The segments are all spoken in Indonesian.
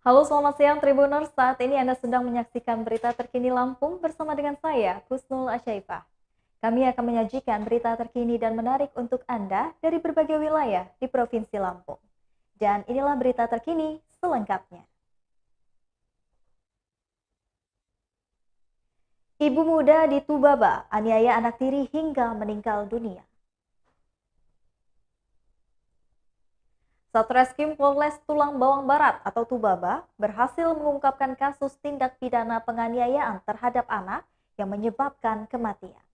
Halo, selamat siang Tribuners. Saat ini Anda sedang menyaksikan berita terkini Lampung bersama dengan saya, Husnul Asyaifah. Kami akan menyajikan berita terkini dan menarik untuk Anda dari berbagai wilayah di Provinsi Lampung. Dan inilah berita terkini selengkapnya. Ibu muda di Tubaba aniaya anak tiri hingga meninggal dunia. Satreskrim Polres Tulang Bawang Barat atau Tubaba berhasil mengungkapkan kasus tindak pidana penganiayaan terhadap anak yang menyebabkan kematian.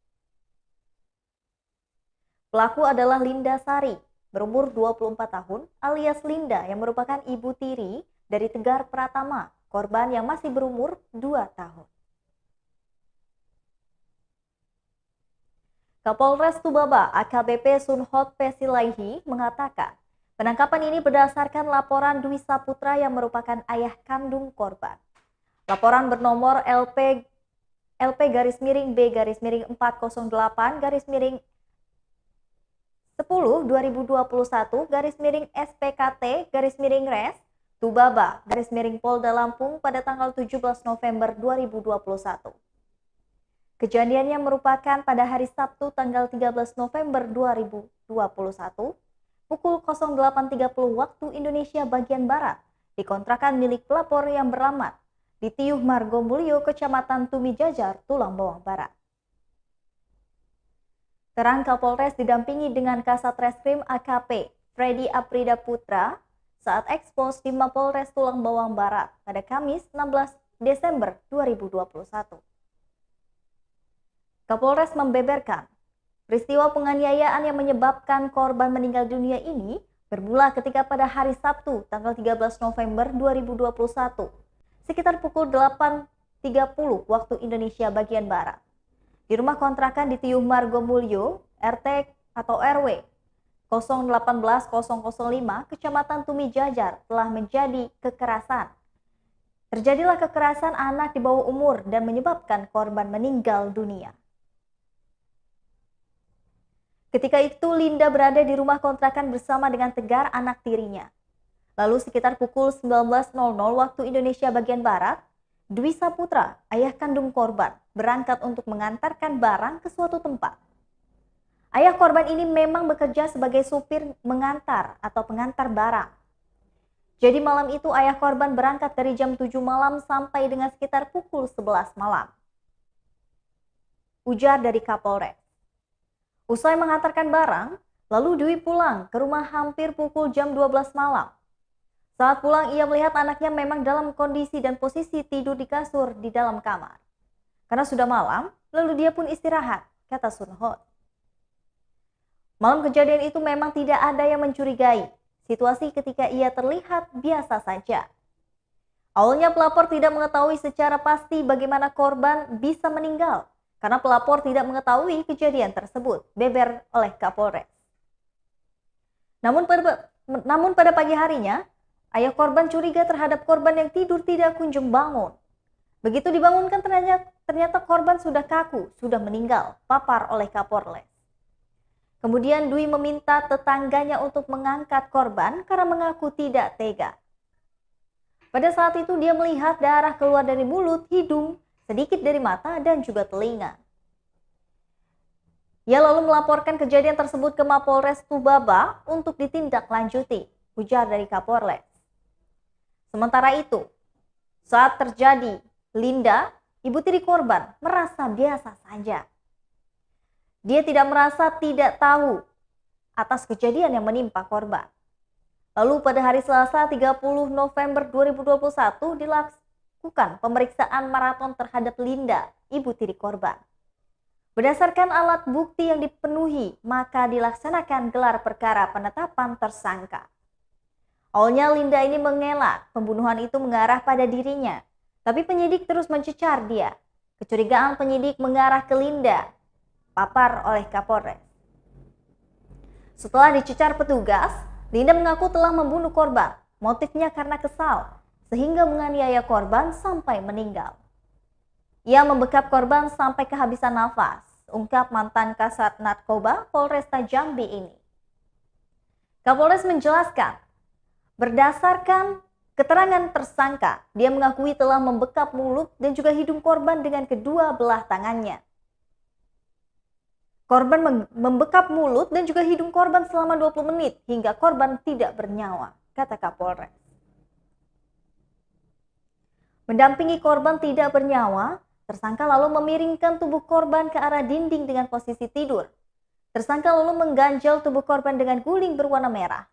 Pelaku adalah Linda Sari, berumur 24 tahun, alias Linda yang merupakan ibu tiri dari Tegar Pratama, korban yang masih berumur 2 tahun. Kapolres Tubaba AKBP Sunhot Pesilaihi mengatakan, penangkapan ini berdasarkan laporan Dwi Saputra yang merupakan ayah kandung korban. Laporan bernomor LP-B-408-10/2021-SPKT-Res Tubaba-Polda Lampung pada tanggal 17 November 2021. Kejadiannya merupakan pada hari Sabtu tanggal 13 November 2021 pukul 08.30 waktu Indonesia bagian Barat di kontrakan milik pelapor yang beralamat di Tiuh Margomulyo, Kecamatan Tumi Jajar, Tulang Bawang Barat. Terang Kapolres didampingi dengan Kasat Reskrim AKP Freddy Aprida Putra saat ekspos di Mapolres Tulang Bawang Barat pada Kamis 16 Desember 2021. Kapolres membeberkan, peristiwa penganiayaan yang menyebabkan korban meninggal dunia ini bermula ketika pada hari Sabtu tanggal 13 November 2021 sekitar pukul 8.30 waktu Indonesia bagian Barat. Di rumah kontrakan di Tiuh Margomulyo, RT atau RW 018005, Kecamatan Tumi Jajar telah menjadi kekerasan. Terjadilah kekerasan anak di bawah umur dan menyebabkan korban meninggal dunia. Ketika itu Linda berada di rumah kontrakan bersama dengan Tegar, anak tirinya. Lalu sekitar pukul 19.00 waktu Indonesia bagian Barat, Dwi Saputra, ayah kandung korban, berangkat untuk mengantarkan barang ke suatu tempat. Ayah korban ini memang bekerja sebagai supir mengantar atau pengantar barang. Jadi malam itu ayah korban berangkat dari jam 7 malam sampai dengan sekitar pukul 11 malam. Ujar dari Kapolres. Usai mengantarkan barang, lalu Dwi pulang ke rumah hampir pukul jam 12 malam. Saat pulang, ia melihat anaknya memang dalam kondisi dan posisi tidur di kasur di dalam kamar. Karena sudah malam, lalu dia pun istirahat, kata Sunhot. Malam kejadian itu memang tidak ada yang mencurigai. Situasi ketika ia terlihat biasa saja. Awalnya pelapor tidak mengetahui secara pasti bagaimana korban bisa meninggal. Karena pelapor tidak mengetahui kejadian tersebut, beber oleh Kapolres. Namun pada pagi harinya, ayah korban curiga terhadap korban yang tidur tidak kunjung bangun. Begitu dibangunkan ternyata korban sudah kaku, sudah meninggal, papar oleh Kapolres. Kemudian Dwi meminta tetangganya untuk mengangkat korban karena mengaku tidak tega. Pada saat itu dia melihat darah keluar dari mulut, hidung, sedikit dari mata dan juga telinga. Ia lalu melaporkan kejadian tersebut ke Mapolres Tubaba untuk ditindaklanjuti, ujar dari Kapolres. Sementara itu, saat terjadi, Linda, ibu tiri korban, merasa biasa saja. Dia tidak merasa tidak tahu atas kejadian yang menimpa korban. Lalu pada hari Selasa 30 November 2021 dilakukan pemeriksaan maraton terhadap Linda, ibu tiri korban. Berdasarkan alat bukti yang dipenuhi, maka dilaksanakan gelar perkara penetapan tersangka. Awalnya Linda ini mengelak pembunuhan itu mengarah pada dirinya, tapi penyidik terus mencecar dia. Kecurigaan penyidik mengarah ke Linda, papar oleh Kapolres. Setelah dicecar petugas, Linda mengaku telah membunuh korban. Motifnya karena kesal, sehingga menganiaya korban sampai meninggal. Ia membekap korban sampai kehabisan nafas, ungkap mantan Kasat Narkoba Polresta Jambi ini. Kapolres menjelaskan, berdasarkan Keterangan tersangka, dia mengakui telah membekap mulut dan juga hidung korban dengan kedua belah tangannya. Korban membekap mulut dan juga hidung korban selama 20 menit hingga korban tidak bernyawa, kata Kapolres. Mendampingi korban tidak bernyawa, tersangka lalu memiringkan tubuh korban ke arah dinding dengan posisi tidur. Tersangka lalu mengganjal tubuh korban dengan guling berwarna merah.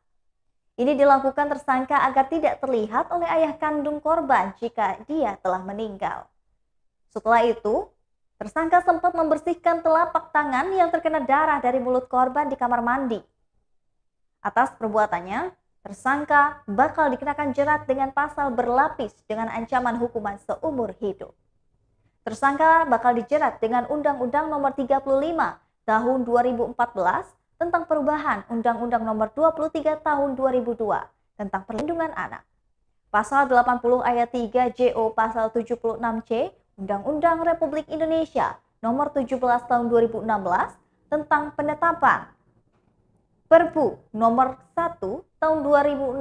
Ini dilakukan tersangka agar tidak terlihat oleh ayah kandung korban jika dia telah meninggal. Setelah itu, tersangka sempat membersihkan telapak tangan yang terkena darah dari mulut korban di kamar mandi. Atas perbuatannya, tersangka bakal dikenakan jerat dengan pasal berlapis dengan ancaman hukuman seumur hidup. Tersangka bakal dijerat dengan Undang-Undang Nomor 35 Tahun 2014 tentang perubahan Undang-Undang Nomor 23 Tahun 2002 tentang perlindungan anak. Pasal 80 ayat 3 JO Pasal 76C Undang-Undang Republik Indonesia Nomor 17 Tahun 2016 tentang penetapan Perpu Nomor 1 Tahun 2016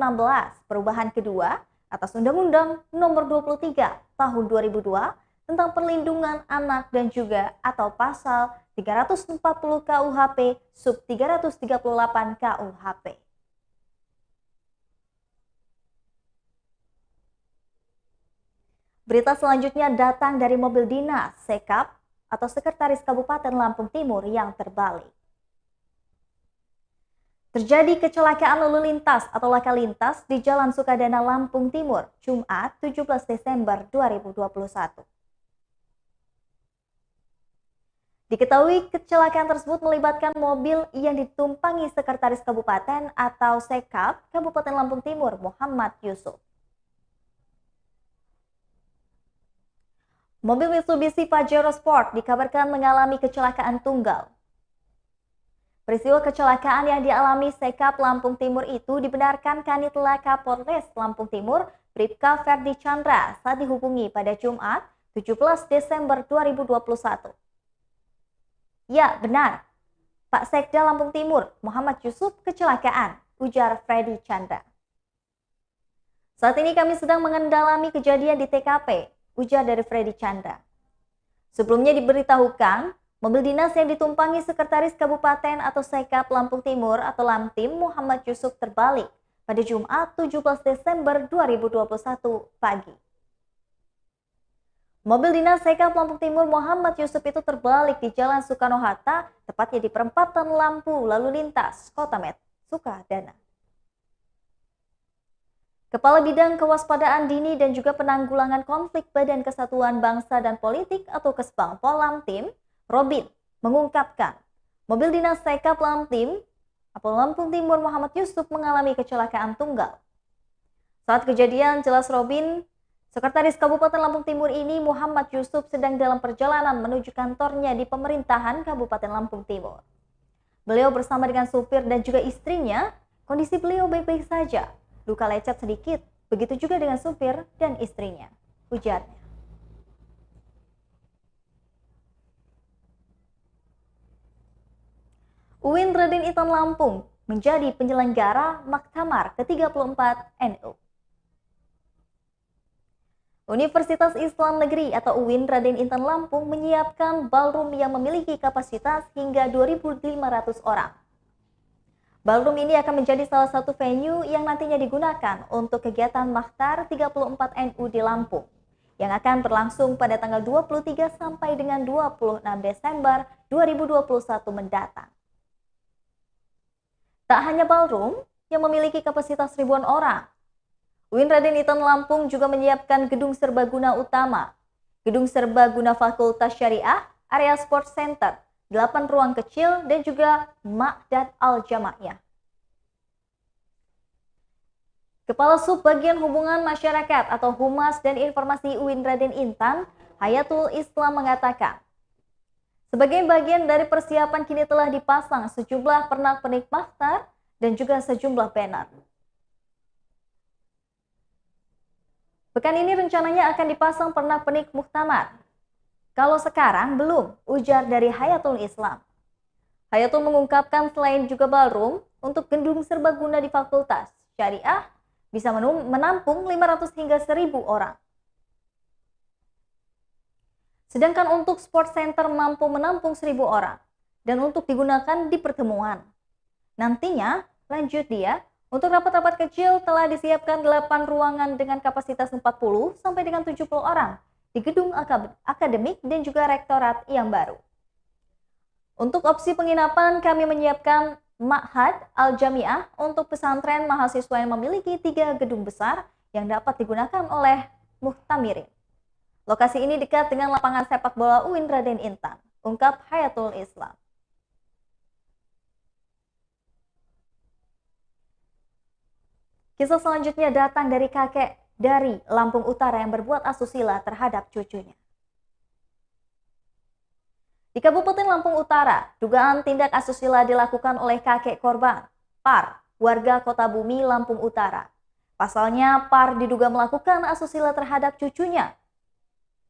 perubahan kedua atas Undang-Undang Nomor 23 Tahun 2002 tentang perlindungan anak dan juga atau pasal 340 KUHP sub 338 KUHP. Berita selanjutnya datang dari mobil dinas Sekap atau Sekretaris Kabupaten Lampung Timur yang terbalik. Terjadi kecelakaan lalu lintas atau laka lintas di Jalan Sukadana Lampung Timur, Jumat 17 Desember 2021. Diketahui kecelakaan tersebut melibatkan mobil yang ditumpangi Sekretaris Kabupaten atau Sekap Kabupaten Lampung Timur Muhammad Yusuf. Mobil Mitsubishi Pajero Sport dikabarkan mengalami kecelakaan tunggal. Peristiwa kecelakaan yang dialami Sekap Lampung Timur itu dibenarkan Kanit Laka Polres Lampung Timur Bribka Ferdi Chandra saat dihubungi pada Jumat 17 Desember 2021. Ya, benar. Pak Sekda Lampung Timur, Muhammad Yusuf kecelakaan, ujar Freddy Chandra. Saat ini kami sedang mengendalami kejadian di TKP, ujar dari Freddy Chandra. Sebelumnya diberitahukan, mobil dinas yang ditumpangi Sekretaris Kabupaten atau Sekap Lampung Timur atau Lamtim Muhammad Yusuf terbalik pada Jumat 17 Desember 2021 pagi. Mobil dinas Sekap Lampung Timur Muhammad Yusuf itu terbalik di Jalan Soekarno-Hatta, tepatnya di perempatan lampu lalu lintas Kota Met, Sukadana. Kepala Bidang Kewaspadaan Dini dan juga Penanggulangan Konflik Badan Kesatuan Bangsa dan Politik atau Kesbangpol Lamtim, Robin, mengungkapkan mobil dinas Sekap Lamtim atau Lampung Timur Muhammad Yusuf mengalami kecelakaan tunggal. Saat kejadian, jelas Robin, Sekretaris Kabupaten Lampung Timur ini Muhammad Yusuf sedang dalam perjalanan menuju kantornya di pemerintahan Kabupaten Lampung Timur. Beliau bersama dengan supir dan juga istrinya, kondisi beliau baik-baik saja, luka lecet sedikit, begitu juga dengan supir dan istrinya, ujarnya. UIN Raden Intan Lampung menjadi penyelenggara Muktamar ke-34 NU. Universitas Islam Negeri atau UIN Raden Intan Lampung menyiapkan ballroom yang memiliki kapasitas hingga 2.500 orang. Ballroom ini akan menjadi salah satu venue yang nantinya digunakan untuk kegiatan Maktar 34 NU di Lampung yang akan berlangsung pada tanggal 23 sampai dengan 26 Desember 2021 mendatang. Tak hanya ballroom yang memiliki kapasitas ribuan orang, UIN Raden Intan Lampung juga menyiapkan gedung serbaguna utama, gedung serbaguna Fakultas Syariah, area sport center, 8 ruang kecil, dan juga Ma'dad Al-Jamaiyah. Kepala Subbagian Hubungan Masyarakat atau Humas dan Informasi UIN Raden Intan, Hayatul Islam mengatakan, sebagai bagian dari persiapan kini telah dipasang sejumlah pernak-pernik Maktar dan juga sejumlah banner. Pekan ini rencananya akan dipasang pernak-pernik Muktamar. Kalau sekarang belum, ujar dari Hayatul Islam. Hayatul mengungkapkan selain juga ballroom untuk gedung serbaguna di Fakultas Syariah, bisa menampung 500 hingga 1.000 orang. Sedangkan untuk Sport Center mampu menampung 1.000 orang dan untuk digunakan di pertemuan. Nantinya, lanjut dia, untuk rapat-rapat kecil telah disiapkan 8 ruangan dengan kapasitas 40 sampai dengan 70 orang di gedung akademik dan juga rektorat yang baru. Untuk opsi penginapan, kami menyiapkan Ma'had Al-Jami'ah untuk pesantren mahasiswa yang memiliki 3 gedung besar yang dapat digunakan oleh muhtamirin. Lokasi ini dekat dengan lapangan sepak bola UIN Raden Intan, ungkap Hayatul Islam. Kisah selanjutnya datang dari kakek dari Lampung Utara yang berbuat asusila terhadap cucunya. Di Kabupaten Lampung Utara, dugaan tindak asusila dilakukan oleh kakek korban, Par, warga Kota Bumi, Lampung Utara. Pasalnya, Par diduga melakukan asusila terhadap cucunya,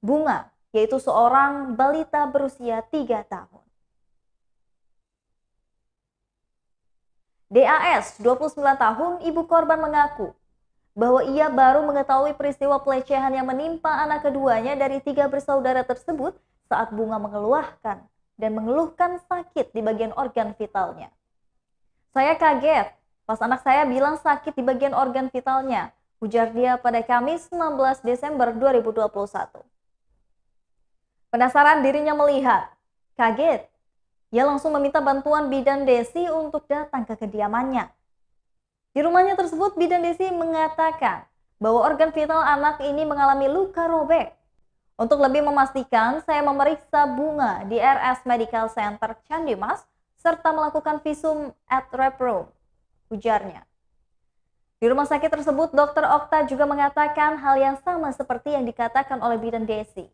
Bunga, yaitu seorang balita berusia 3 tahun. DAS, 29 tahun, ibu korban mengaku bahwa ia baru mengetahui peristiwa pelecehan yang menimpa anak keduanya dari 3 bersaudara tersebut saat Bunga mengeluhkan sakit di bagian organ vitalnya. Saya kaget pas anak saya bilang sakit di bagian organ vitalnya, ujar dia pada Kamis 19 Desember 2021. Penasaran dirinya melihat, kaget. Ia langsung meminta bantuan bidan Desi untuk datang ke kediamannya. Di rumahnya tersebut, bidan Desi mengatakan bahwa organ vital anak ini mengalami luka robek. Untuk lebih memastikan, saya memeriksa Bunga di RS Medical Center Candimas serta melakukan visum et repertum, ujarnya. Di rumah sakit tersebut, Dr. Okta juga mengatakan hal yang sama seperti yang dikatakan oleh bidan Desi.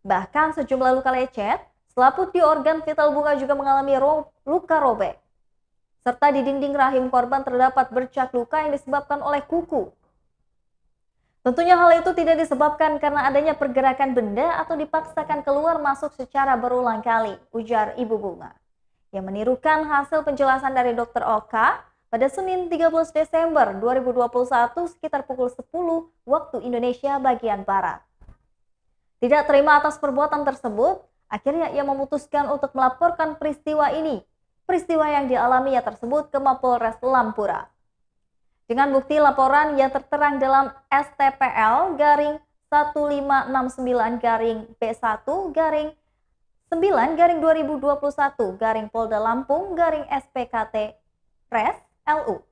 Bahkan sejumlah luka lecet, selaput di organ vital Bunga juga mengalami luka robek. Serta di dinding rahim korban terdapat bercak luka yang disebabkan oleh kuku. Tentunya hal itu tidak disebabkan karena adanya pergerakan benda atau dipaksakan keluar masuk secara berulang kali, ujar Ibu Bunga. Yang menirukan hasil penjelasan dari Dr. Oka pada Senin 13 Desember 2021 sekitar pukul 10 waktu Indonesia bagian Barat. Tidak terima atas perbuatan tersebut, akhirnya ia memutuskan untuk melaporkan peristiwa ini, peristiwa yang dialaminya tersebut ke Mapolres Lampura. Dengan bukti laporan yang tertera dalam STPL garing 1569 garing B1 garing 9 garing 2021 garing Polda Lampung garing SPKT Pres LU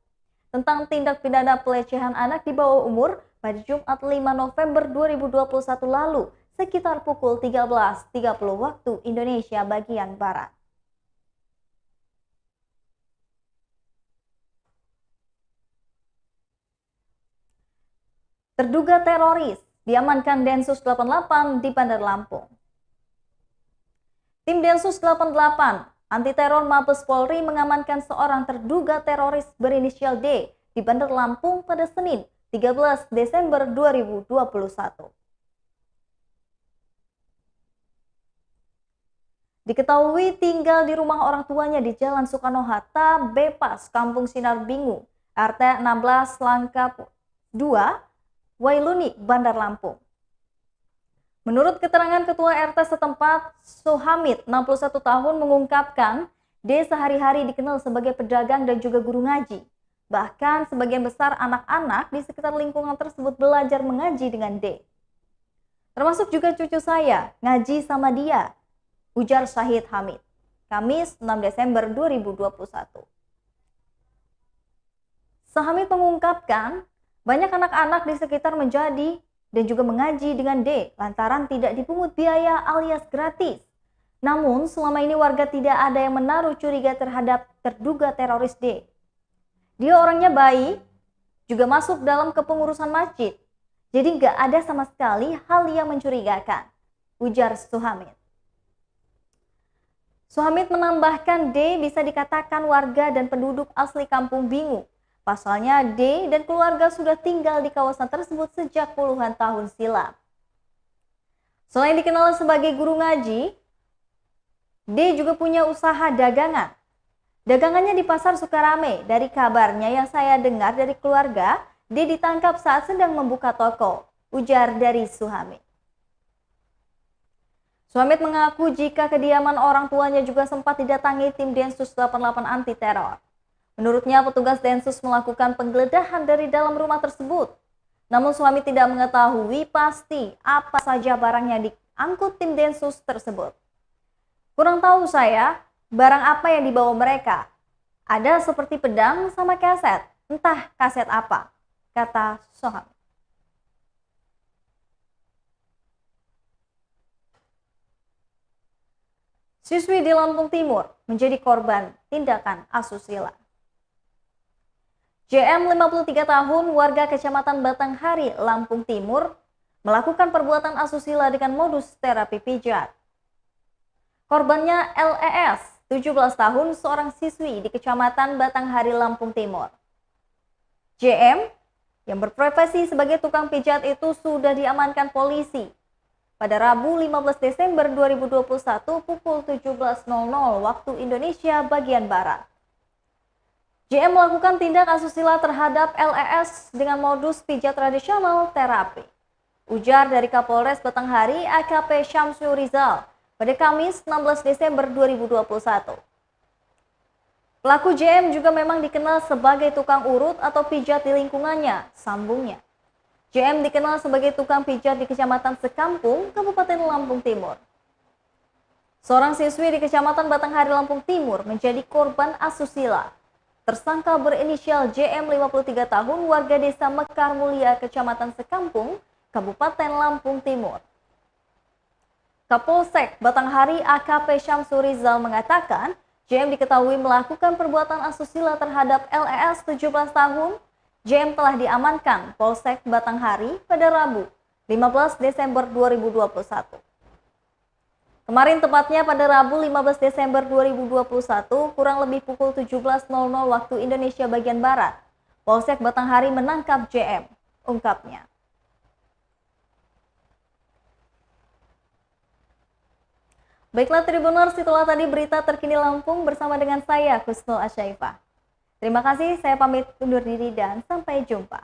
tentang tindak pidana pelecehan anak di bawah umur pada Jumat 5 November 2021 lalu sekitar pukul 13.30 waktu Indonesia bagian Barat. Terduga teroris diamankan Densus 88 di Bandar Lampung. Tim Densus 88 anti teror Mabes Polri mengamankan seorang terduga teroris berinisial D di Bandar Lampung pada Senin 13 Desember 2021. Diketahui tinggal di rumah orang tuanya di Jalan Soekarno-Hatta, Bepas, Kampung Sinar Bingu, RT 16 Langkap 2, Wailuni, Bandar Lampung. Menurut keterangan Ketua RT setempat, Sohamid, 61 tahun, mengungkapkan D sehari-hari dikenal sebagai pedagang dan juga guru ngaji. Bahkan sebagian besar anak-anak di sekitar lingkungan tersebut belajar mengaji dengan D. Termasuk juga cucu saya, ngaji sama dia, ujar Syahid Hamid. Kamis 6 Desember 2021. Syahid mengungkapkan, banyak anak-anak di sekitar menjadi dan juga mengaji dengan D lantaran tidak dipungut biaya alias gratis. Namun selama ini warga tidak ada yang menaruh curiga terhadap terduga teroris D. Dia orangnya baik, juga masuk dalam kepengurusan masjid. Jadi nggak ada sama sekali hal yang mencurigakan, ujar Suhamid. Suhamid menambahkan D bisa dikatakan warga dan penduduk asli Kampung Bingu. Pasalnya D dan keluarga sudah tinggal di kawasan tersebut sejak puluhan tahun silam. Selain dikenal sebagai guru ngaji, D juga punya usaha dagangan. Dagangannya di Pasar Sukarame. Dari kabarnya yang saya dengar dari keluarga, D ditangkap saat sedang membuka toko, ujar dari Suhamid. Suhamid mengaku jika kediaman orang tuanya juga sempat didatangi tim Densus 88 anti teror. Menurutnya, petugas Densus melakukan penggeledahan dari dalam rumah tersebut. Namun Suhamid tidak mengetahui pasti apa saja barang yang diangkut tim Densus tersebut. Kurang tahu saya, barang apa yang dibawa mereka. Ada seperti pedang sama kaset, entah kaset apa, kata Suhamid. Siswi di Lampung Timur menjadi korban tindakan asusila. JM 53 tahun warga Kecamatan Batanghari, Lampung Timur melakukan perbuatan asusila dengan modus terapi pijat. Korbannya LES, 17 tahun, seorang siswi di Kecamatan Batanghari, Lampung Timur. JM yang berprofesi sebagai tukang pijat itu sudah diamankan polisi pada Rabu 15 Desember 2021 pukul 17.00 waktu Indonesia bagian Barat. JM melakukan tindak asusila terhadap LES dengan modus pijat tradisional terapi. Ujar dari Kapolres Batanghari AKP Syamsul Rizal pada Kamis 16 Desember 2021. Pelaku JM juga memang dikenal sebagai tukang urut atau pijat di lingkungannya, sambungnya. JM dikenal sebagai tukang pijat di Kecamatan Sekampung, Kabupaten Lampung Timur. Seorang siswi di Kecamatan Batanghari, Lampung Timur menjadi korban asusila. Tersangka berinisial JM 53 tahun warga desa Mekar Mulia, Kecamatan Sekampung, Kabupaten Lampung Timur. Kapolsek Batanghari AKP Syamsul Rizal mengatakan, JM diketahui melakukan perbuatan asusila terhadap LES 17 tahun. JM telah diamankan Polsek Batanghari pada Rabu 15 Desember 2021. Kemarin tepatnya pada Rabu 15 Desember 2021, kurang lebih pukul 17.00 waktu Indonesia bagian Barat, Polsek Batanghari menangkap JM, ungkapnya. Baiklah Tribuners, itulah tadi berita terkini Lampung bersama dengan saya, Kusnul Asyaifah. Terima kasih, saya pamit undur diri dan sampai jumpa.